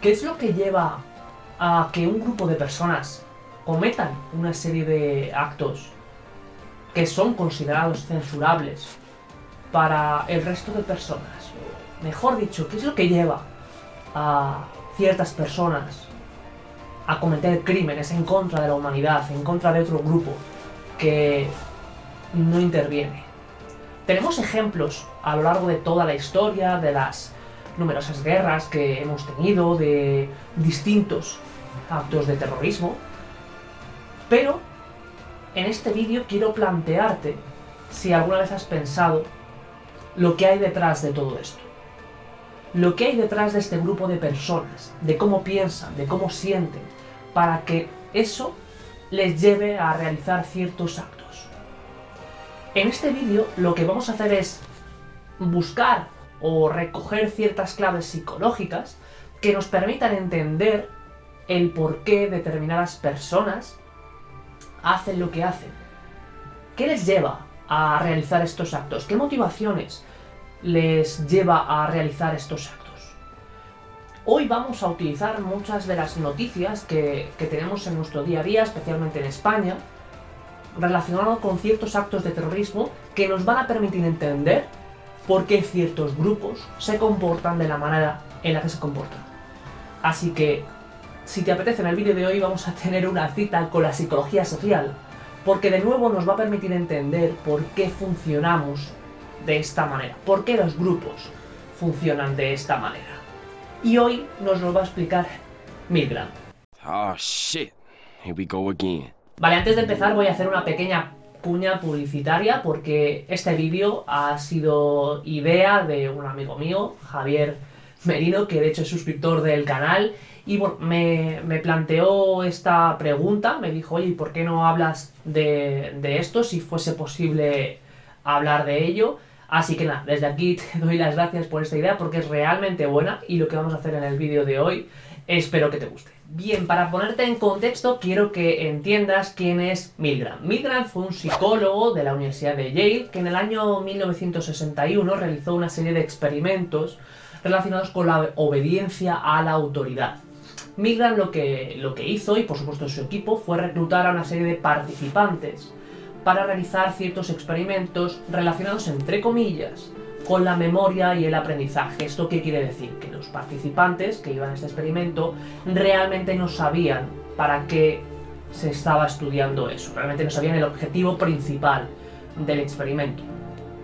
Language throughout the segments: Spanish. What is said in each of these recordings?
¿Qué es lo que lleva a que un grupo de personas cometan una serie de actos que son considerados censurables para el resto de personas? O, mejor dicho, ¿qué es lo que lleva a ciertas personas a cometer crímenes en contra de la humanidad, en contra de otro grupo que no interviene? Tenemos ejemplos a lo largo de toda la historia, de las numerosas guerras que hemos tenido, de distintos actos de terrorismo, pero en este vídeo quiero plantearte si alguna vez has pensado lo que hay detrás de todo esto. Lo que hay detrás de este grupo de personas, de cómo piensan, de cómo sienten, para que eso les lleve a realizar ciertos actos. En este vídeo lo que vamos a hacer es buscar o recoger ciertas claves psicológicas que nos permitan entender el por qué determinadas personas hacen lo que hacen. ¿Qué les lleva a realizar estos actos? ¿Qué motivaciones les lleva a realizar estos actos? Hoy vamos a utilizar muchas de las noticias que tenemos en nuestro día a día, especialmente en España, relacionado con ciertos actos de terrorismo que nos van a permitir entender por qué ciertos grupos se comportan de la manera en la que se comportan. Así que, si te apetece, en el vídeo de hoy vamos a tener una cita con la psicología social, porque de nuevo nos va a permitir entender por qué funcionamos de esta manera, por qué los grupos funcionan de esta manera. Y hoy nos lo va a explicar Milgram. Oh shit, here we go again. Vale, antes de empezar voy a hacer una pequeña cuña publicitaria porque este vídeo ha sido idea de un amigo mío, Javier Merino, que de hecho es suscriptor del canal, y bueno, me planteó esta pregunta, me dijo, oye, ¿y por qué no hablas de esto si fuese posible hablar de ello? Así que nada, desde aquí te doy las gracias por esta idea porque es realmente buena y lo que vamos a hacer en el vídeo de hoy espero que te guste. Bien, para ponerte en contexto quiero que entiendas quién es Milgram. Milgram fue un psicólogo de la Universidad de Yale que en el año 1961 realizó una serie de experimentos relacionados con la obediencia a la autoridad. Milgram lo que hizo, y por supuesto su equipo, fue reclutar a una serie de participantes para realizar ciertos experimentos relacionados, entre comillas, con la memoria y el aprendizaje. ¿Esto qué quiere decir? Que los participantes que iban a este experimento realmente no sabían para qué se estaba estudiando eso, realmente no sabían el objetivo principal del experimento.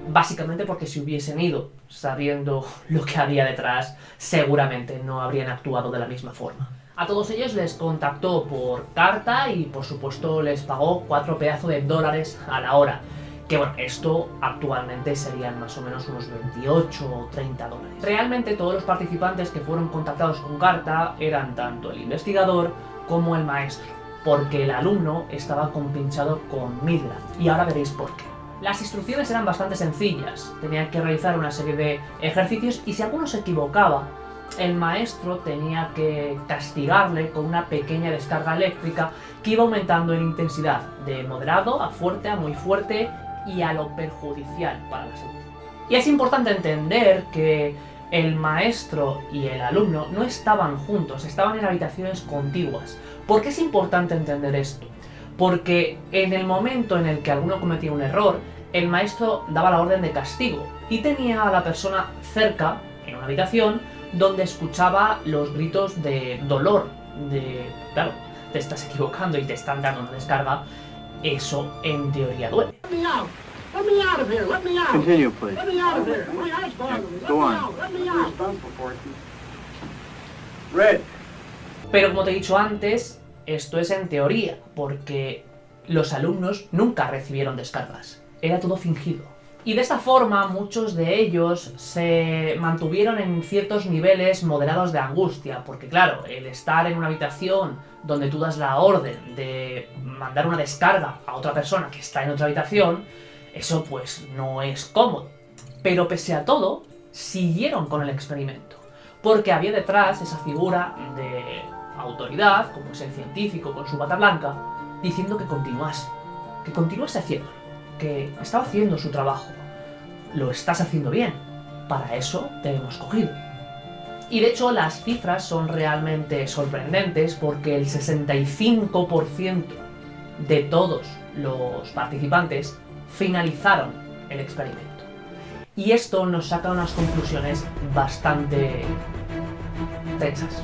Básicamente porque si hubiesen ido sabiendo lo que había detrás, seguramente no habrían actuado de la misma forma. A todos ellos les contactó por carta y por supuesto les pagó 4 pedazos de dólares a la hora. Que bueno, esto actualmente serían más o menos unos 28 o 30 dólares. Realmente todos los participantes que fueron contactados con carta eran tanto el investigador como el maestro, porque el alumno estaba compinchado con Milgram, y ahora veréis por qué. Las instrucciones eran bastante sencillas, tenían que realizar una serie de ejercicios y si alguno se equivocaba, el maestro tenía que castigarle con una pequeña descarga eléctrica que iba aumentando en intensidad, de moderado a fuerte, a muy fuerte y a lo perjudicial para la salud. Y es importante entender que el maestro y el alumno no estaban juntos, estaban en habitaciones contiguas. ¿Por qué es importante entender esto? Porque en el momento en el que alguno cometía un error, el maestro daba la orden de castigo y tenía a la persona cerca, en una habitación, donde escuchaba los gritos de dolor, claro, te estás equivocando y te están dando una descarga, eso en teoría duele. Let me out! Let me out of here! Let me out! Continue, please. Let me out of here! My eyes bothering me! Let Go me on. out! Let me out! Red. Pero como te he dicho antes, esto es en teoría, porque los alumnos nunca recibieron descargas, era todo fingido. Y de esta forma muchos de ellos se mantuvieron en ciertos niveles moderados de angustia, porque claro, el estar en una habitación donde tú das la orden de mandar una descarga a otra persona que está en otra habitación, eso pues no es cómodo. Pero pese a todo, siguieron con el experimento, porque había detrás esa figura de autoridad, como es el científico con su bata blanca, diciendo que continuase haciéndolo, que estaba haciendo su trabajo. Lo estás haciendo bien, para eso te hemos cogido. Y de hecho las cifras son realmente sorprendentes porque el 65% de todos los participantes finalizaron el experimento. Y esto nos saca unas conclusiones bastante tensas.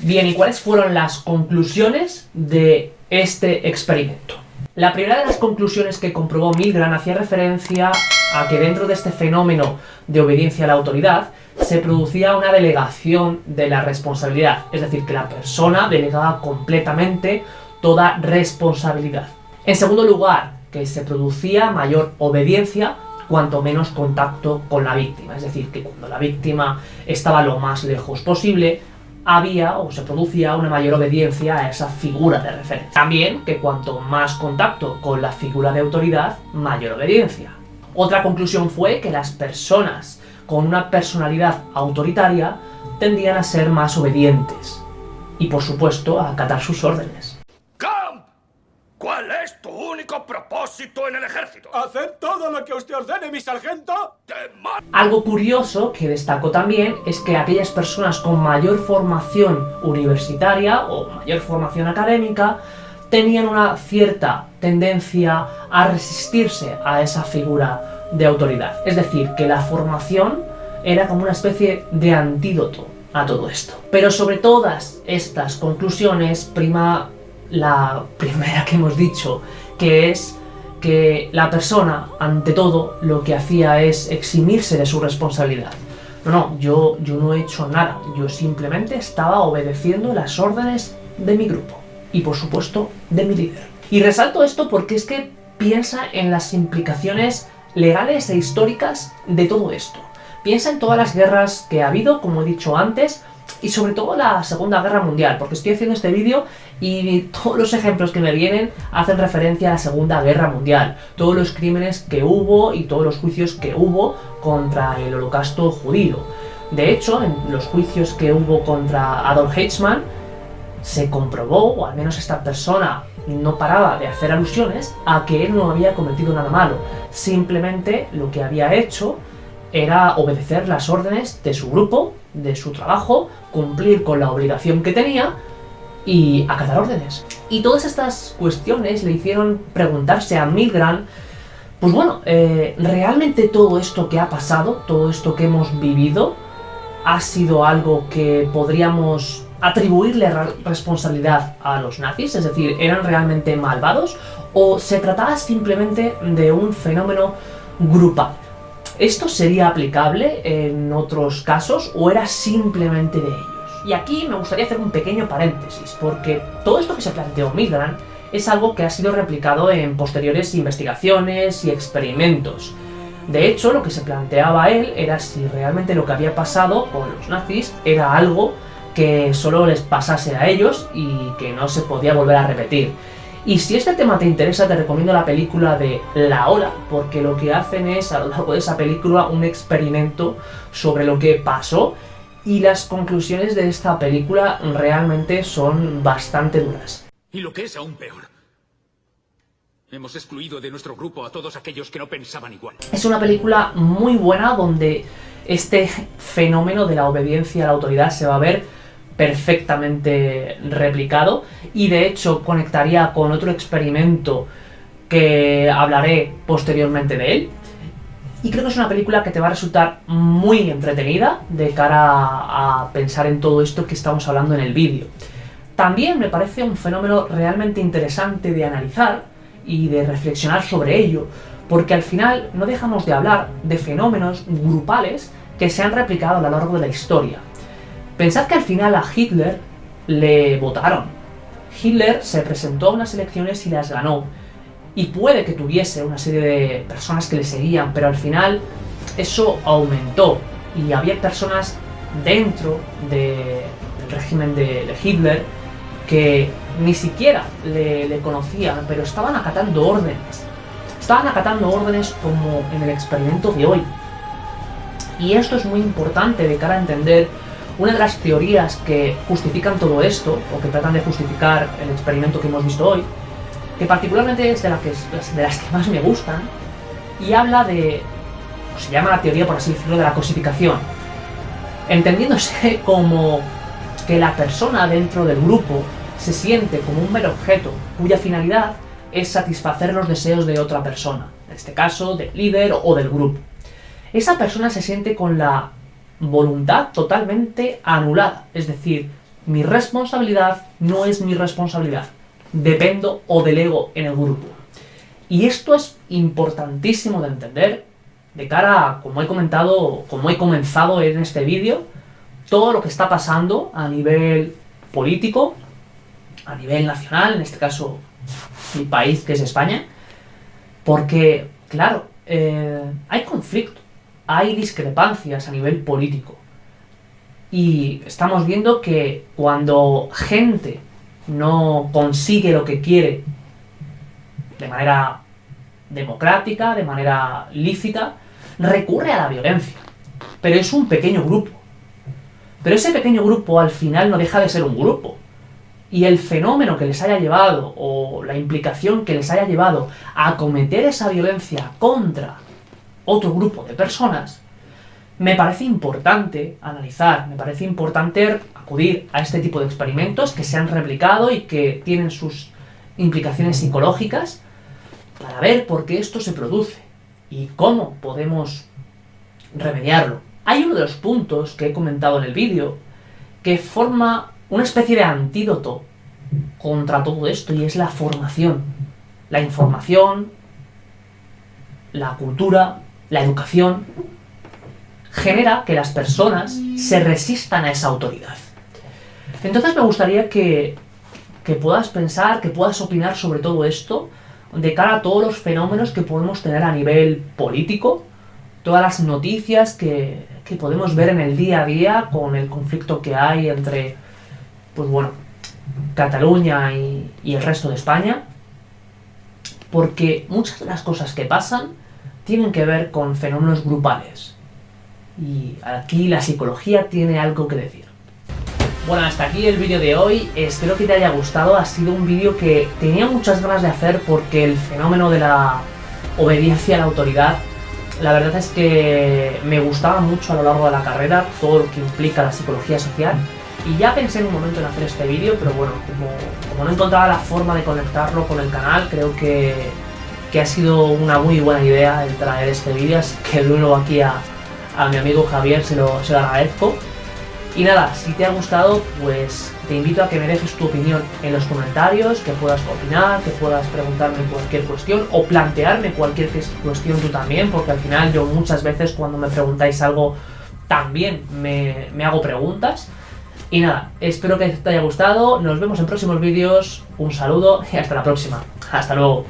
Bien, ¿y cuáles fueron las conclusiones de este experimento? La primera de las conclusiones que comprobó Milgram hacía referencia a que dentro de este fenómeno de obediencia a la autoridad se producía una delegación de la responsabilidad, es decir, que la persona delegaba completamente toda responsabilidad. En segundo lugar, que se producía mayor obediencia cuanto menos contacto con la víctima, es decir, que cuando la víctima estaba lo más lejos posible, había o se producía una mayor obediencia a esa figura de referencia. También que cuanto más contacto con la figura de autoridad, mayor obediencia. Otra conclusión fue que las personas con una personalidad autoritaria tendían a ser más obedientes y, por supuesto, a acatar sus órdenes. ¡Camp! ¿Cuál es tu único propósito en el ejército? ¡Haced todo lo que usted ordene, mi sargento! Algo curioso que destacó también es que aquellas personas con mayor formación universitaria o mayor formación académica tenían una cierta tendencia a resistirse a esa figura de autoridad. Es decir, que la formación era como una especie de antídoto a todo esto. Pero sobre todas estas conclusiones prima la primera que hemos dicho, que es que la persona, ante todo, lo que hacía es eximirse de su responsabilidad. Yo no he hecho nada, yo simplemente estaba obedeciendo las órdenes de mi grupo y, por supuesto, de mi líder. Y resalto esto porque es que piensa en las implicaciones legales e históricas de todo esto. Piensa en todas las guerras que ha habido, como he dicho antes, y sobre todo la Segunda Guerra Mundial, porque estoy haciendo este vídeo y todos los ejemplos que me vienen hacen referencia a la Segunda Guerra Mundial, todos los crímenes que hubo y todos los juicios que hubo contra el Holocausto judío. De hecho, en los juicios que hubo contra Adolf Eichmann se comprobó, o al menos esta persona no paraba de hacer alusiones a que él no había cometido nada malo, simplemente lo que había hecho era obedecer las órdenes de su grupo, de su trabajo, cumplir con la obligación que tenía y acatar órdenes. Y todas estas cuestiones le hicieron preguntarse a Milgram, pues bueno, ¿realmente todo esto que ha pasado, todo esto que hemos vivido, ha sido algo que podríamos atribuirle responsabilidad a los nazis? Es decir, ¿eran realmente malvados? ¿O se trataba simplemente de un fenómeno grupal? ¿Esto sería aplicable en otros casos o era simplemente de ellos? Y aquí me gustaría hacer un pequeño paréntesis, porque todo esto que se planteó Milgram es algo que ha sido replicado en posteriores investigaciones y experimentos. De hecho, lo que se planteaba él era si realmente lo que había pasado con los nazis era algo que solo les pasase a ellos y que no se podía volver a repetir. Y si este tema te interesa, te recomiendo la película de La Ola, porque lo que hacen es, a lo largo de esa película, un experimento sobre lo que pasó, y las conclusiones de esta película realmente son bastante duras. Y lo que es aún peor, hemos excluido de nuestro grupo a todos aquellos que no pensaban igual. Es una película muy buena donde este fenómeno de la obediencia a la autoridad se va a ver perfectamente replicado, y de hecho conectaría con otro experimento que hablaré posteriormente de él. Y creo que es una película que te va a resultar muy entretenida de cara a pensar en todo esto que estamos hablando en el vídeo. También me parece un fenómeno realmente interesante de analizar y de reflexionar sobre ello, porque al final no dejamos de hablar de fenómenos grupales que se han replicado a lo largo de la historia. Pensad que al final a Hitler le votaron. Hitler se presentó a unas elecciones y las ganó. Y puede que tuviese una serie de personas que le seguían, pero al final eso aumentó. Y había personas dentro del régimen de Hitler que ni siquiera le conocían, pero estaban acatando órdenes. Estaban acatando órdenes como en el experimento de hoy. Y esto es muy importante de cara a entender una de las teorías que justifican todo esto, o que tratan de justificar el experimento que hemos visto hoy, que particularmente es de las que más me gustan, y habla de, o se llama la teoría, por así decirlo, de la cosificación. entendiéndose como que la persona dentro del grupo se siente como un mero objeto cuya finalidad es satisfacer los deseos de otra persona, en este caso del líder o del grupo. Esa persona se siente con la voluntad totalmente anulada, es decir, mi responsabilidad no es mi responsabilidad, dependo o delego en el grupo. Y esto es importantísimo de entender de cara a, como he comenzado en este vídeo, todo lo que está pasando a nivel político, a nivel nacional, en este caso mi país que es España, porque, claro, hay conflicto, hay discrepancias a nivel político. Y estamos viendo que cuando gente no consigue lo que quiere de manera democrática, de manera lícita, recurre a la violencia. Pero es un pequeño grupo. Pero ese pequeño grupo al final no deja de ser un grupo. Y el fenómeno que les haya llevado, o la implicación que les haya llevado a cometer esa violencia contra otro grupo de personas, me parece importante analizar, me parece importante acudir a este tipo de experimentos que se han replicado y que tienen sus implicaciones psicológicas para ver por qué esto se produce y cómo podemos remediarlo. Hay uno de los puntos que he comentado en el vídeo que forma una especie de antídoto contra todo esto y es la formación, la información, la cultura, la educación genera que las personas se resistan a esa autoridad. Entonces me gustaría que puedas pensar, que puedas opinar sobre todo esto de cara a todos los fenómenos que podemos tener a nivel político, todas las noticias que podemos ver en el día a día con el conflicto que hay entre, pues bueno, Cataluña y el resto de España, porque muchas de las cosas que pasan tienen que ver con fenómenos grupales. Y aquí la psicología tiene algo que decir. Bueno, hasta aquí el vídeo de hoy, espero que te haya gustado, ha sido un vídeo que tenía muchas ganas de hacer porque el fenómeno de la obediencia a la autoridad, la verdad es que me gustaba mucho a lo largo de la carrera, todo lo que implica la psicología social, y ya pensé en un momento en hacer este vídeo, pero bueno, como no encontraba la forma de conectarlo con el canal, creo que ha sido una muy buena idea el traer este vídeo, así que de nuevo aquí a mi amigo Javier se lo agradezco. Y nada, si te ha gustado, pues te invito a que me dejes tu opinión en los comentarios, que puedas opinar, que puedas preguntarme cualquier cuestión o plantearme cualquier cuestión tú también, porque al final yo muchas veces cuando me preguntáis algo también me hago preguntas. Y nada, espero que te haya gustado, nos vemos en próximos vídeos, un saludo y hasta la próxima. Hasta luego.